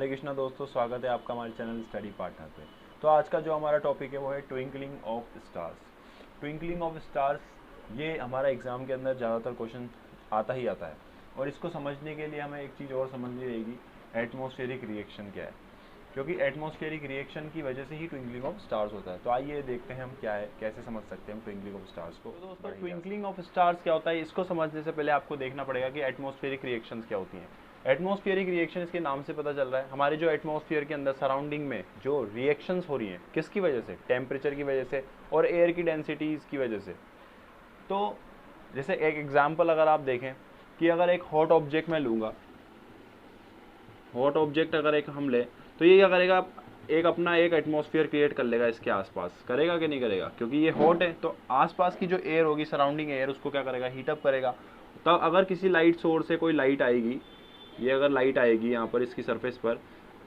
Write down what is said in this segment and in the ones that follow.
हरे कृष्णा दोस्तों, स्वागत है आपका हमारे चैनल स्टडी पार्टनर पे। तो आज का जो हमारा टॉपिक है वो है twinkling of stars. Twinkling of stars ये हमारा एग्ज़ाम के अंदर ज़्यादातर क्वेश्चन आता ही आता है, और इसको समझने के लिए हमें एक चीज़ और समझनी रहेगी, एटमॉस्फेरिक रिएक्शन क्या है, क्योंकि एटमॉस्फेरिक रिएक्शन की वजह से ही ट्विंकलिंग ऑफ स्टार्स होता है। तो आइए देखते हैं हम क्या है, कैसे समझ सकते हैं हम ट्विंकलिंग ऑफ स्टार्स को। तो दोस्तों, ट्विंकलिंग ऑफ स्टार्स क्या होता है, इसको समझने से पहले आपको देखना पड़ेगा कि एटमॉस्फेरिक रिएक्शंस क्या होती हैं। एटमॉस्फेरिक रिएक्शन इसके नाम से पता चल रहा है, हमारे जो एटमॉस्फेयर के अंदर सराउंडिंग में जो रिएक्शंस हो रही हैं, किसकी वजह से, टेम्परेचर की वजह से और एयर की डेंसिटीज़ की वजह से। तो जैसे एक एग्जांपल अगर आप देखें कि अगर एक हॉट ऑब्जेक्ट मैं लूँगा, हॉट ऑब्जेक्ट अगर एक हम ले, तो ये क्या करेगा, एक अपना एक एटमॉस्फेयर क्रिएट कर लेगा इसके आसपास, करेगा कि नहीं करेगा, क्योंकि ये हॉट है तो आसपास की जो एयर होगी, सराउंडिंग एयर, उसको क्या करेगा, हीटअप करेगा। तब अगर किसी लाइट सोर्स से कोई लाइट आएगी, ये अगर लाइट आएगी यहाँ पर इसकी सरफेस पर,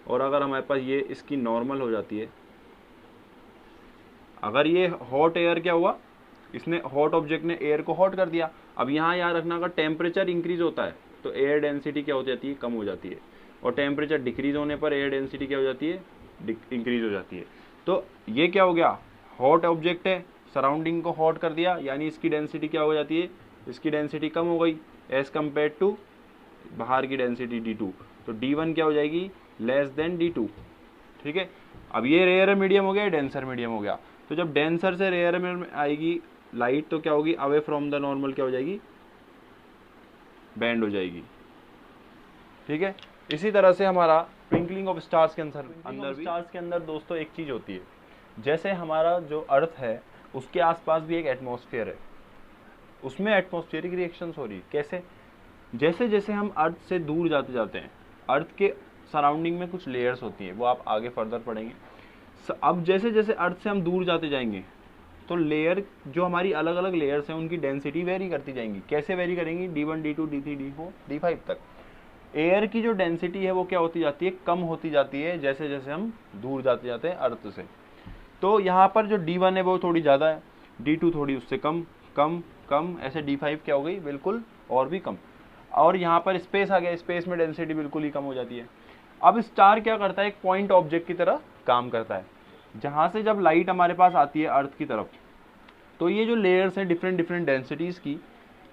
और अगर हमारे पास ये इसकी नॉर्मल हो जाती है, अगर ये हॉट एयर क्या हुआ, इसने हॉट ऑब्जेक्ट ने एयर को हॉट कर दिया। अब यहाँ याद रखना, अगर टेम्परेचर इंक्रीज होता है तो एयर डेंसिटी क्या हो जाती है, कम हो जाती है, और टेम्परेचर डिक्रीज होने पर एयर डेंसिटी क्या हो जाती है, इंक्रीज हो जाती है। तो ये क्या हो गया, हॉट ऑब्जेक्ट है, सराउंडिंग को हॉट कर दिया, यानी इसकी डेंसिटी क्या हो जाती है, इसकी डेंसिटी कम हो गई एज कम्पेयर टू बाहर की डेंसिटी D2। तो D1 क्या हो जाएगी, लेस देन D2। ठीक है, अब ये रेयर मीडियम हो गया, डेंसर मीडियम हो गया। तो जब डेंसर से रेयर में आएगी लाइट तो क्या होगी, अवे फ्रॉम द नॉर्मल क्या हो जाएगी, बैंड हो जाएगी। ठीक है, इसी तरह से हमारा ट्विंकलिंग ऑफ स्टार्स के अंदर दोस्तों एक चीज़ होती है, जैसे हमारा जो अर्थ है उसके आसपास भी एक एटमॉस्फेयर है, उसमें एटमॉस्फेरिक रिएक्शंस हो रही है। कैसे, जैसे जैसे हम अर्थ से दूर जाते जाते हैं, अर्थ के सराउंडिंग में कुछ लेयर्स होती हैं, वो आप आगे फर्दर पढ़ेंगे। अब जैसे जैसे अर्थ से हम दूर जाते जाएंगे तो लेयर जो हमारी अलग अलग लेयर्स हैं उनकी डेंसिटी वेरी करती जाएंगी। कैसे वेरी करेंगी, D1 D2 D3 D4 D5 तक एयर की जो डेंसिटी है वो क्या होती जाती है, कम होती जाती है जैसे जैसे हम दूर जाते जाते हैं अर्थ से। तो यहाँ पर जो D1 है वो थोड़ी ज़्यादा है, D2 थोड़ी उससे कम कम कम, ऐसे D5 क्या हो गई, बिल्कुल और भी कम। और यहाँ पर स्पेस आ गया, स्पेस में डेंसिटी बिल्कुल ही कम हो जाती है। अब स्टार क्या करता है, एक पॉइंट ऑब्जेक्ट की तरह काम करता है, जहाँ से जब लाइट हमारे पास आती है अर्थ की तरफ, तो ये जो लेयर्स हैं डिफरेंट डिफरेंट डेंसिटीज़ की,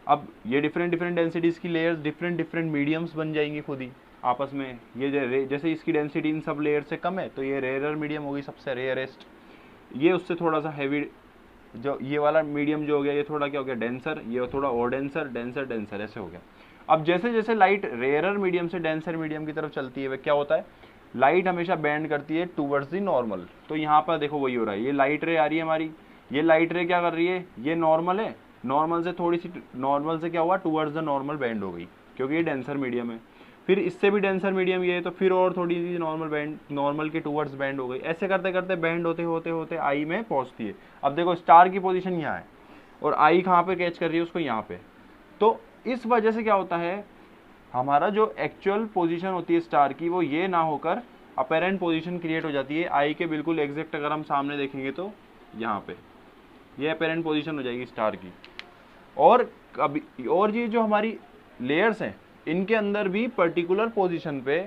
अब ये डिफरेंट डिफरेंट डेंसिटीज़ की लेयर्स डिफरेंट डिफरेंट मीडियम्स बन जाएंगी खुद ही आपस में। ये जैसे इसकी डेंसिटी इन सब लेयर से कम है तो ये रेयरर मीडियम होगी, सबसे रेयरेस्ट। ये उससे थोड़ा सा हैवी, जो ये वाला मीडियम जो हो गया, ये थोड़ा क्या हो गया, डेंसर, ये थोड़ा और डेंसर डेंसर डेंसर, ऐसे हो गया। अब जैसे जैसे लाइट रेयरर मीडियम से डेंसर मीडियम की तरफ चलती है, वह क्या होता है, लाइट हमेशा बैंड करती है टूवर्ड्स दी नॉर्मल। तो यहाँ पर देखो वही हो रहा है, ये लाइट रे आ रही है हमारी, ये लाइट रे क्या कर रही है, ये नॉर्मल है, नॉर्मल से थोड़ी सी, नॉर्मल से क्या हुआ, टूवर्ड्स द नॉर्मल बैंड हो गई, क्योंकि ये डेंसर मीडियम है। फिर इससे भी डेंसर मीडियम ये है, तो फिर और थोड़ी सी नॉर्मल बैंड, नॉर्मल के टूवर्ड्स बैंड हो गई। ऐसे करते करते बैंड होते होते होते आई में पहुंचती है। अब देखो स्टार की पोजीशन यहाँ है और आई कहाँ पे कैच कर रही है उसको, यहाँ पे। तो इस वजह से क्या होता है, हमारा जो एक्चुअल पोजीशन होती है स्टार की, वो ये ना होकर अपेरेंट पोजीशन क्रिएट हो जाती है आई के बिल्कुल एग्जैक्ट। अगर हम सामने देखेंगे तो यहाँ पे ये अपेरेंट पोजीशन हो जाएगी स्टार की। और कभी और ये जो हमारी लेयर्स हैं इनके अंदर भी पर्टिकुलर पोजीशन पे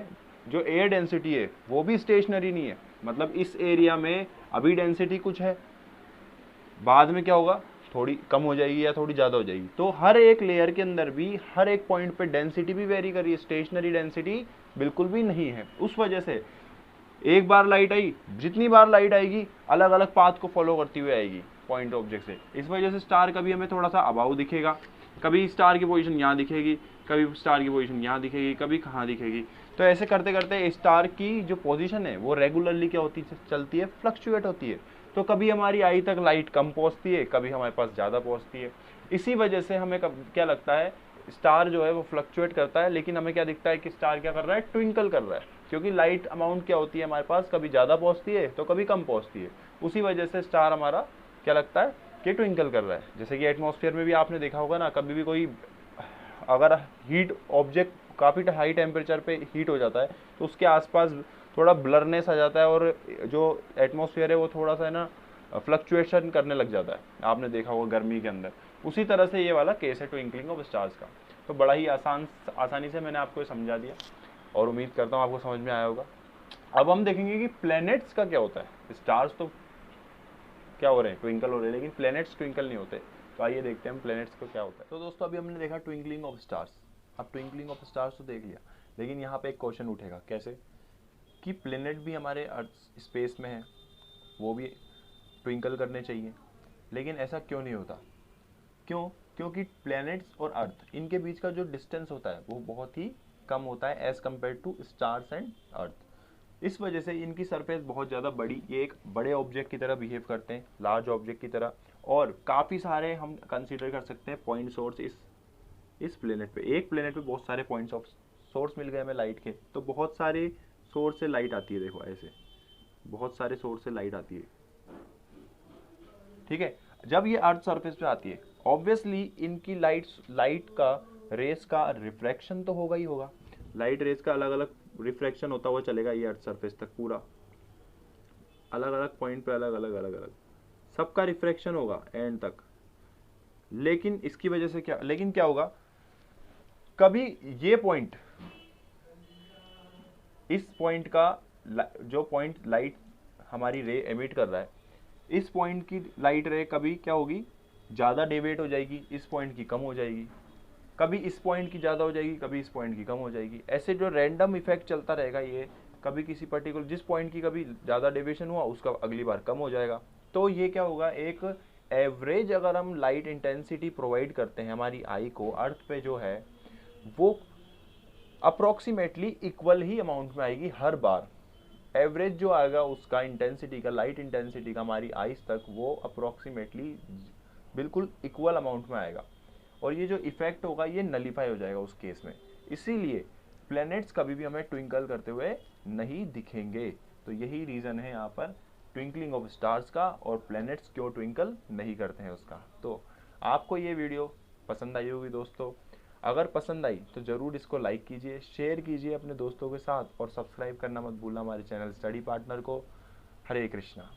जो एयर डेंसिटी है वो भी स्टेशनरी नहीं है, मतलब इस एरिया में अभी डेंसिटी कुछ है, बाद में क्या होगा, थोड़ी कम हो जाएगी या थोड़ी ज़्यादा हो जाएगी। तो हर एक लेयर के अंदर भी हर एक पॉइंट पे डेंसिटी भी वेरी कर रही है, स्टेशनरी डेंसिटी बिल्कुल भी नहीं है। उस वजह से एक बार लाइट आई, जितनी बार लाइट आएगी अलग अलग पाथ को फॉलो करती हुई आएगी पॉइंट ऑब्जेक्ट से। इस वजह से स्टार कभी हमें थोड़ा सा अबाउ दिखेगा, कभी स्टार की पोजीशन यहाँ दिखेगी, कभी स्टार की पोजीशन यहाँ दिखेगी, कभी कहाँ दिखेगी। तो ऐसे करते करते स्टार की जो पोजीशन है वो रेगुलरली क्या होती है, चलती है, फ्लक्चुएट होती है। तो कभी हमारी आई तक लाइट कम पहुँचती है, कभी हमारे पास ज़्यादा पहुँचती है। इसी वजह से हमें क्या लगता है, स्टार जो है वो फ्लक्चुएट करता है, लेकिन हमें क्या दिखता है कि स्टार क्या कर रहा है, ट्विंकल कर रहा है, क्योंकि लाइट अमाउंट क्या होती है हमारे पास, कभी ज़्यादा पहुँचती है तो कभी कम पहुँचती है। उसी वजह से स्टार हमारा क्या लगता है कि ट्विंकल कर रहा है। जैसे कि एटमॉस्फेयर में भी आपने देखा होगा ना, कभी भी कोई अगर हीट ऑब्जेक्ट काफ़ी हाई टेम्परेचर पे हीट हो जाता है तो उसके आसपास थोड़ा ब्लरनेस आ जाता है, और जो एटमॉस्फेयर है वो थोड़ा सा है ना फ्लक्चुएशन करने लग जाता है, आपने देखा होगा गर्मी के अंदर। उसी तरह से ये वाला केस है ट्विंकलिंग ऑफ स्टार्स का। तो बड़ा ही आसानी से मैंने आपको समझा दिया, और उम्मीद करता हूँ आपको समझ में आया होगा। अब हम देखेंगे कि प्लैनेट्स का क्या होता है। स्टार्स तो क्या हो रहे हैं, ट्विंकल हो रहे हैं, लेकिन प्लैनेट्स ट्विंकल नहीं होते। तो आइए देखते हैं हम प्लैनेट्स को क्या होता है। तो दोस्तों अभी हमने देखा ट्विंकलिंग ऑफ स्टार्स। अब ट्विंकलिंग ऑफ स्टार्स तो देख लिया, लेकिन यहाँ पे एक क्वेश्चन उठेगा, कैसे कि प्लैनेट भी हमारे अर्थ स्पेस में है, वो भी ट्विंकल करने चाहिए, लेकिन ऐसा क्यों नहीं होता? क्यों? क्योंकि प्लैनेट्स और अर्थ इनके बीच का जो डिस्टेंस होता है वो बहुत ही कम होता है as compare to stars and earth. इस वजह से इनकी सरफेस बहुत ज़्यादा बड़ी, ये एक बड़े ऑब्जेक्ट की तरह बिहेव करते हैं, लार्ज ऑब्जेक्ट की तरह, और काफ़ी सारे हम कंसीडर कर सकते हैं पॉइंट सोर्स इस प्लेनेट पे। एक प्लेनेट पे बहुत सारे पॉइंट्स ऑफ सोर्स मिल गए हमें लाइट के, तो बहुत सारे सोर्स से लाइट आती है। देखो ऐसे बहुत सारे सोर्स से लाइट आती है, ठीक है। जब ये अर्थ सरफेस पे आती है, ऑब्वियसली इनकी लाइट का रेस का रिफ्रैक्शन तो होगा ही होगा। लाइट रेस का अलग अलग रिफ्रैक्शन होता हुआ चलेगा ये अर्थ सरफेस तक, पूरा अलग अलग पॉइंट पे अलग अलग सबका रिफ्रैक्शन होगा एंड तक। लेकिन इसकी वजह से क्या होगा, कभी ये पॉइंट, इस पॉइंट का जो पॉइंट लाइट हमारी रे एमिट कर रहा है, इस पॉइंट की लाइट रे कभी क्या होगी, ज़्यादा डेविएट हो जाएगी, इस पॉइंट की कम हो जाएगी, कभी इस पॉइंट की ज़्यादा हो जाएगी, कभी इस पॉइंट की कम हो जाएगी। ऐसे जो रैंडम इफेक्ट चलता रहेगा, ये कभी किसी पर्टिकुलर जिस पॉइंट की कभी ज़्यादा डेविएशन हुआ उसका अगली बार कम हो जाएगा। तो ये क्या होगा, एक एवरेज अगर हम लाइट इंटेंसिटी प्रोवाइड करते हैं हमारी आई को, अर्थ पे जो है वो अप्रोक्सीमेटली इक्वल ही अमाउंट में आएगी हर बार। एवरेज जो आएगा उसका इंटेंसिटी का, लाइट इंटेंसिटी का हमारी आईज तक, वो अप्रोक्सीमेटली बिल्कुल इक्वल अमाउंट में आएगा, और ये जो इफेक्ट होगा ये नलीफाई हो जाएगा उस केस में। इसीलिए प्लैनेट्स कभी भी हमें ट्विंकल करते हुए नहीं दिखेंगे। तो यही रीज़न है यहाँ पर ट्विंकलिंग ऑफ स्टार्स का, और प्लैनेट्स क्यों ट्विंकल नहीं करते हैं उसका। तो आपको ये वीडियो पसंद आई होगी दोस्तों। अगर पसंद आई तो ज़रूर इसको लाइक कीजिए, शेयर कीजिए अपने दोस्तों के साथ, और सब्सक्राइब करना मत भूलना हमारे चैनल स्टडी पार्टनर को। हरे कृष्णा।